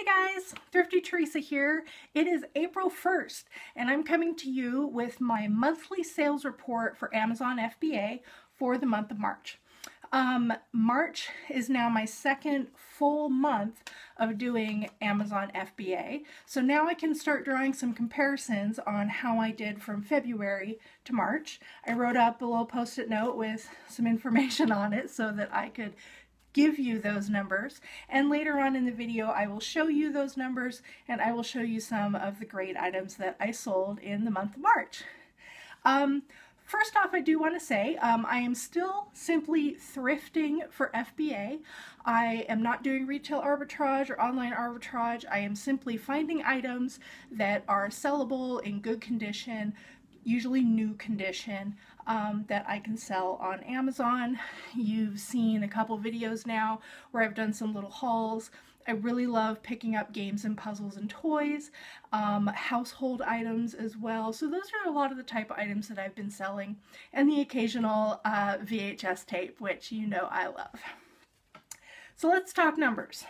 Hey guys, Thrifty Teresa here. It is April 1st and I'm coming to you with my monthly sales report for Amazon FBA for the month of March. March is now my second full month of doing Amazon FBA. So now I can start drawing some comparisons on how I did from February to March. I wrote up a little post-it note with some information on it so that I could give you those numbers, and later on in the video I will show you those numbers and I will show you some of the great items that I sold in the month of March. First off, I do want to say I am still simply thrifting for FBA. I am not doing retail arbitrage or online arbitrage. I am simply finding items that are sellable, in good condition, usually new condition, that I can sell on Amazon. You've seen a couple videos now where I've done some little hauls. I really love picking up games and puzzles and toys, household items as well. So those are a lot of the type of items that I've been selling, and the occasional VHS tape, which you know I love. So let's talk numbers.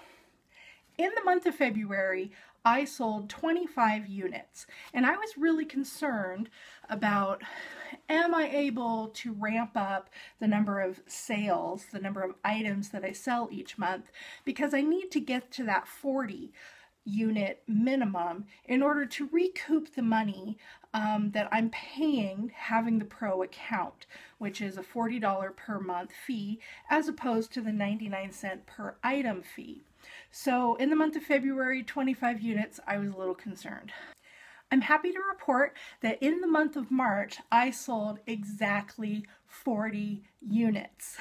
In the month of February, I sold 25 units, and I was really concerned about, am I able to ramp up the number of sales, the number of items that I sell each month, because I need to get to that 40 unit minimum in order to recoup the money that I'm paying having the Pro account, which is a $40 per month fee as opposed to the 99-cent per item fee. So in the month of February, 25 units, I was a little concerned. I'm happy to report that in the month of March, I sold exactly 40 units.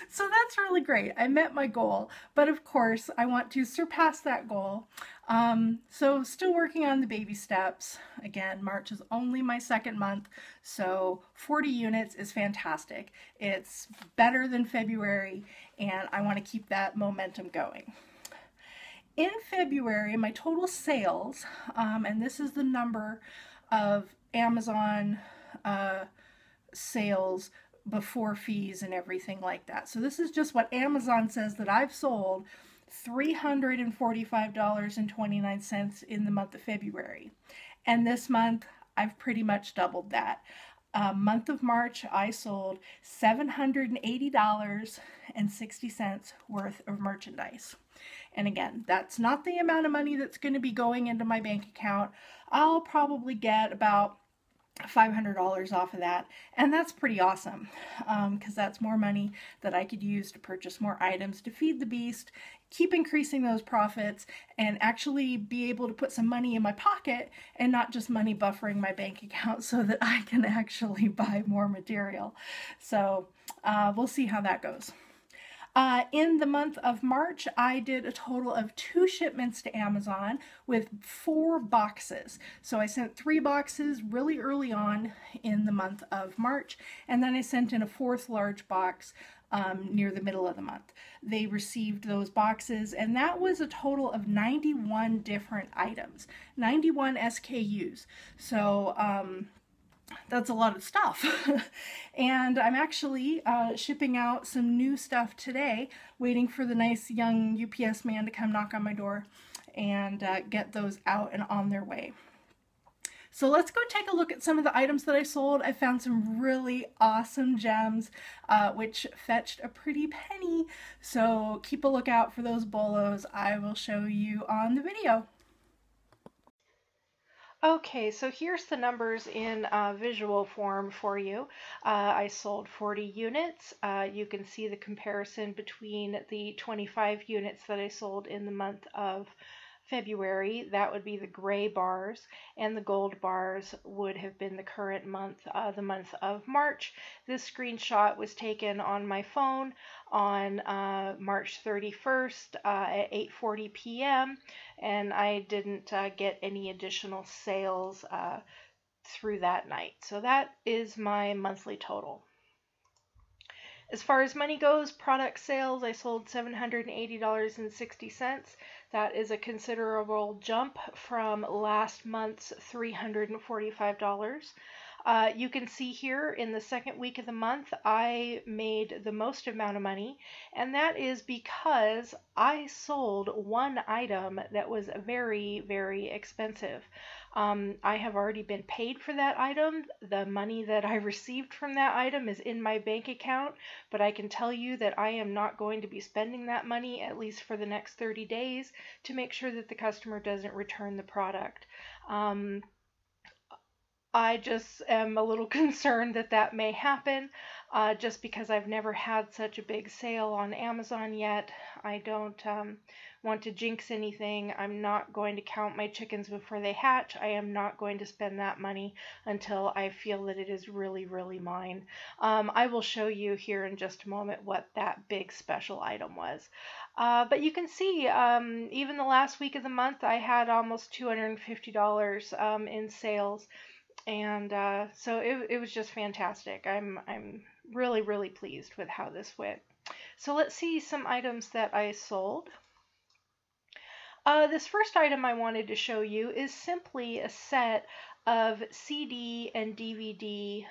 So that's really great. I met my goal, but of course I want to surpass that goal. So still working on the baby steps. Again, March is only my second month, so 40 units is fantastic. It's better than February, and I want to keep that momentum going. In February, my total sales, and this is the number of Amazon sales before fees and everything like that. So this is just what Amazon says that I've sold, $345.29 in the month of February. And this month, I've pretty much doubled that. Month of March, I sold $780.60 worth of merchandise. And again, that's not the amount of money that's going to be going into my bank account. I'll probably get about $500 off of that, and that's pretty awesome, because that's more money that I could use to purchase more items to feed the beast, keep increasing those profits, and actually be able to put some money in my pocket and not just money buffering my bank account so that I can actually buy more material. So we'll see how that goes. In the month of March, I did a total of 2 shipments to Amazon with 4 boxes. So I sent 3 boxes really early on in the month of March, and then I sent in a 4th large box near the middle of the month. They received those boxes, and that was a total of 91 different items, 91 SKUs. So that's a lot of stuff. And I'm actually shipping out some new stuff today, waiting for the nice young UPS man to come knock on my door and get those out and on their way. So let's go take a look at some of the items that I sold. I found some really awesome gems, which fetched a pretty penny. So keep a lookout for those bolos. I will show you on the video. Okay, so here's the numbers in visual form for you. I sold 40 units. You can see the comparison between the 25 units that I sold in the month of February. That would be the gray bars, and the gold bars would have been the current month, the month of March. This screenshot was taken on my phone on March 31st at 8:40 p.m. and I didn't get any additional sales through that night. So that is my monthly total. As far as money goes, product sales, I sold $780.60. That is a considerable jump from last month's $345. You can see here in the second week of the month, I made the most amount of money, and that is because I sold one item that was very, very expensive. I have already been paid for that item. The money that I received from that item is in my bank account, but I can tell you that I am not going to be spending that money, at least for the next 30 days, to make sure that the customer doesn't return the product. I just am a little concerned that that may happen, just because I've never had such a big sale on Amazon yet. I don't want to jinx anything. I'm not going to count my chickens before they hatch. I am not going to spend that money until I feel that it is really, really mine. I will show you here in just a moment what that big special item was. But you can see, even the last week of the month, I had almost $250 in sales. And so it was just fantastic. I'm really, really pleased with how this went. So let's see some items that I sold. This first item I wanted to show you is simply a set of CD and DVD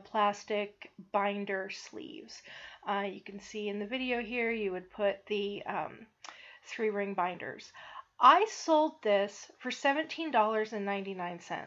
plastic binder sleeves. You can see in the video here, you would put the 3-ring binders. I sold this for $17.99.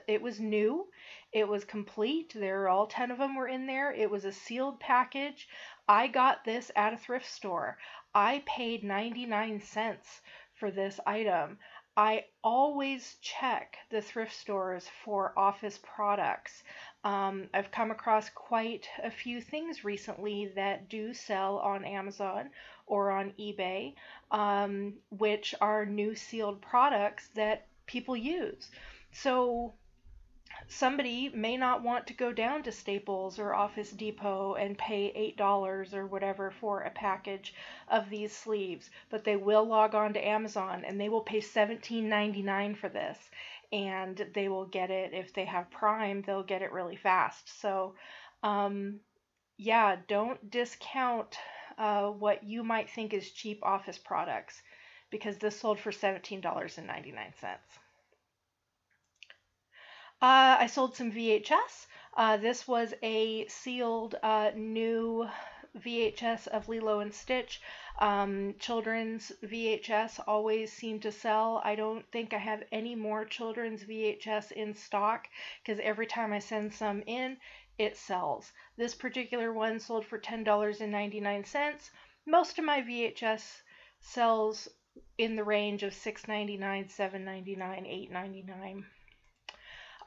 It was new. It was complete. All 10 of them were in there. It was a sealed package. I got this at a thrift store. I paid 99 cents for this item. I always check the thrift stores for office products. I've come across quite a few things recently that do sell on Amazon or on eBay, which are new sealed products that people use. So somebody may not want to go down to Staples or Office Depot and pay $8 or whatever for a package of these sleeves, but they will log on to Amazon and they will pay $17.99 for this, and they will get it. If they have Prime, they'll get it really fast. So yeah, don't discount what you might think is cheap office products, because this sold for $17.99. I sold some VHS. This was a sealed new VHS of Lilo and Stitch. Children's VHS always seem to sell. I don't think I have any more children's VHS in stock, because every time I send some in, it sells. This particular one sold for $10.99. Most of my VHS sells in the range of $6.99, $7.99, $8.99.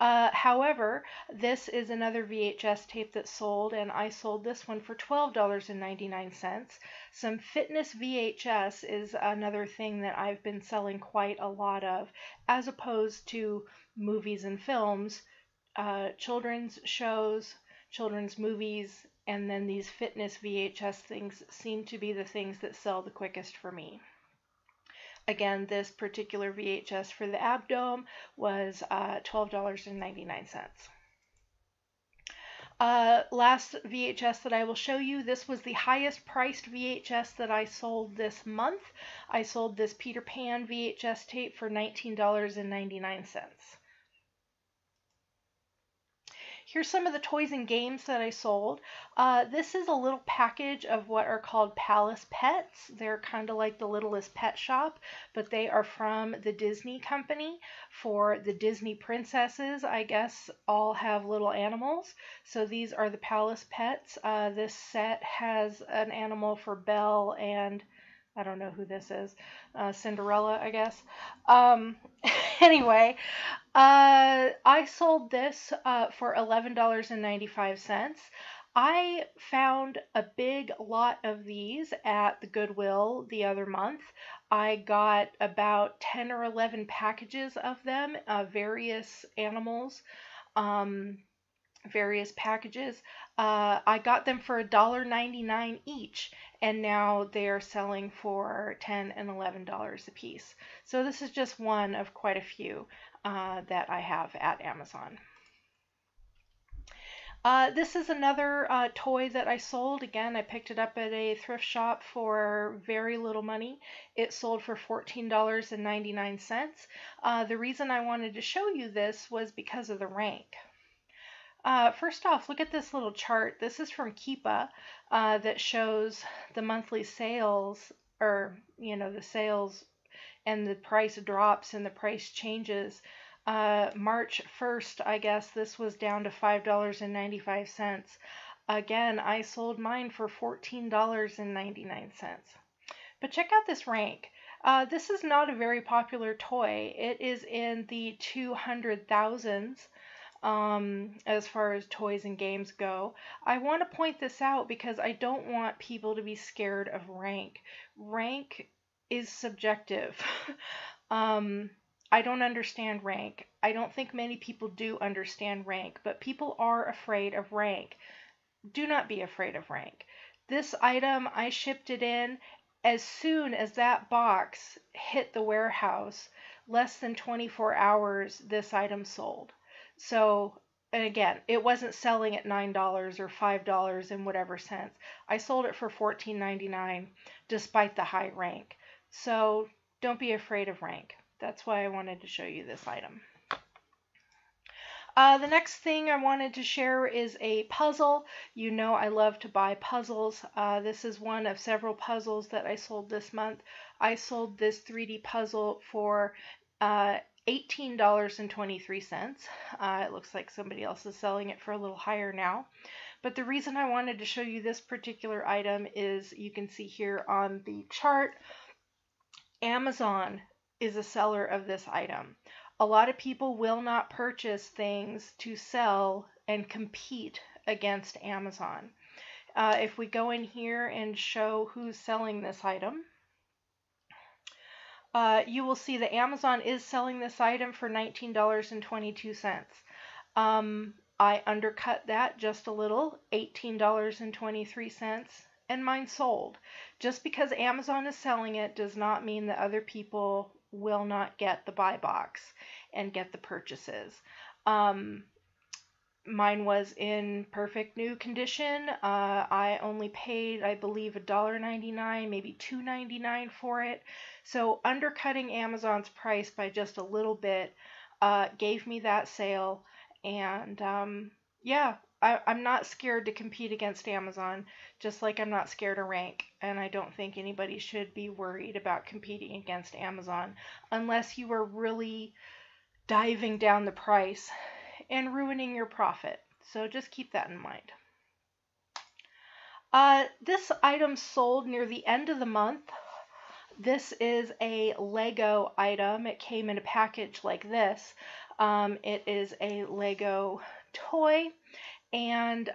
However, this is another VHS tape that sold, and I sold this one for $12.99. Some fitness VHS is another thing that I've been selling quite a lot of, as opposed to movies and films. Children's shows, children's movies, and then these fitness VHS things seem to be the things that sell the quickest for me. Again, this particular VHS for the Abdome was $12.99. Last VHS that I will show you, this was the highest priced VHS that I sold this month. I sold this Peter Pan VHS tape for $19.99. Here's some of the toys and games that I sold. This is a little package of what are called Palace Pets. They're kind of like the Littlest Pet Shop, but they are from the Disney company. For the Disney princesses, I guess, all have little animals. So these are the Palace Pets. This set has an animal for Belle and I don't know who this is. Cinderella, I guess. Anyway, I sold this for $11.95. I found a big lot of these at the Goodwill the other month. I got about 10 or 11 packages of them, various animals. Various packages. I got them for $1.99 each, and now they are selling for $10 and $11 a piece. So this is just one of quite a few that I have at Amazon. This is another toy that I sold. Again, I picked it up at a thrift shop for very little money. It sold for $14.99. The reason I wanted to show you this was because of the rank. First off, look at this little chart. This is from Keepa that shows the monthly sales, or the sales and the price drops and the price changes. March 1st, I guess this was down to $5.95. Again, I sold mine for $14.99. But check out this rank. This is not a very popular toy. It is in the 200,000s. As far as toys and games go. I want to point this out because I don't want people to be scared of rank. Rank is subjective. I don't understand rank. I don't think many people do understand rank, but people are afraid of rank. Do not be afraid of rank. This item, I shipped it in as soon as that box hit the warehouse. Less than 24 hours, this item sold. So, and again, it wasn't selling at $9 or $5 and whatever cents. I sold it for $14.99 despite the high rank. So don't be afraid of rank. That's why I wanted to show you this item. The next thing I wanted to share is a puzzle. You know I love to buy puzzles. This is one of several puzzles that I sold this month. I sold this 3D puzzle for $18.23. It looks like somebody else is selling it for a little higher now. But the reason I wanted to show you this particular item is you can see here on the chart, Amazon is a seller of this item. A lot of people will not purchase things to sell and compete against Amazon. If we go in here and show who's selling this item, you will see that Amazon is selling this item for $19.22. I undercut that just a little, $18.23, and mine sold. Just because Amazon is selling it does not mean that other people will not get the buy box and get the purchases. Mine was in perfect new condition. I only paid, I believe, $1.99, maybe $2.99 for it. So undercutting Amazon's price by just a little bit gave me that sale. And yeah, I'm not scared to compete against Amazon, just like I'm not scared of rank. And I don't think anybody should be worried about competing against Amazon unless you are really diving down the price and ruining your profit. So just keep that in mind. This item sold near the end of the month. This is a Lego item. It came in a package like this. It is a Lego toy, and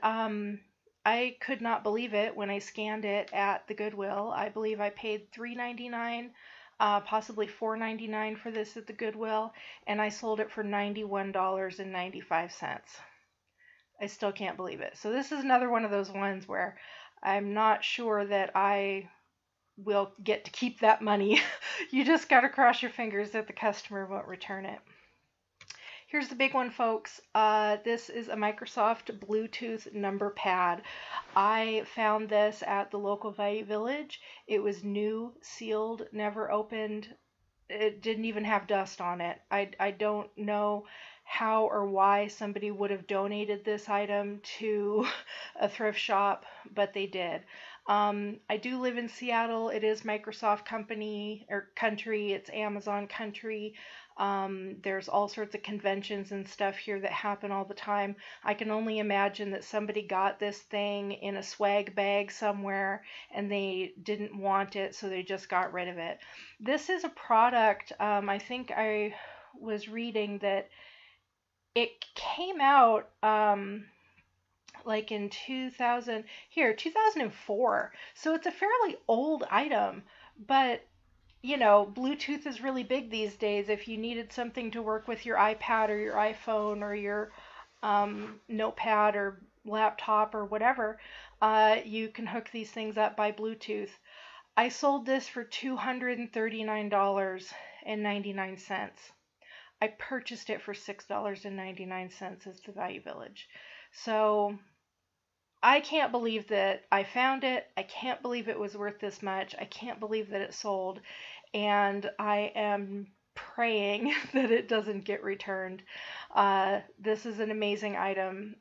I could not believe it when I scanned it at the Goodwill. I believe I paid $3.99, possibly $4.99 for this at the Goodwill, and I sold it for $91.95. I still can't believe it. So this is another one of those ones where I'm not sure that I will get to keep that money. You just got to cross your fingers that the customer won't return it. Here's the big one, folks. This is a Microsoft Bluetooth number pad. I found this at the local Value Village. It was new, sealed, never opened. It didn't even have dust on it. I don't know how or why somebody would have donated this item to a thrift shop, but they did. I do live in Seattle. It is Microsoft company or country. It's Amazon country. There's all sorts of conventions and stuff here that happen all the time. I can only imagine that somebody got this thing in a swag bag somewhere and they didn't want it, so they just got rid of it. This is a product, I think I was reading that it came out like in 2004. So it's a fairly old item, but you know, Bluetooth is really big these days. If you needed something to work with your iPad or your iPhone or your notepad or laptop or whatever, you can hook these things up by Bluetooth. I sold this for $239.99. I purchased it for $6.99 at the Value Village. So I can't believe that I found it. I can't believe it was worth this much. I can't believe that it sold. And I am praying that it doesn't get returned. This is an amazing item.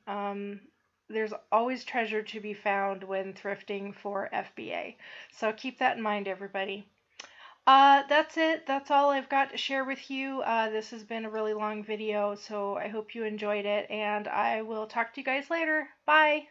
There's always treasure to be found when thrifting for FBA. So keep that in mind, everybody. That's it. That's all I've got to share with you. This has been a really long video, so I hope you enjoyed it, and I will talk to you guys later. Bye!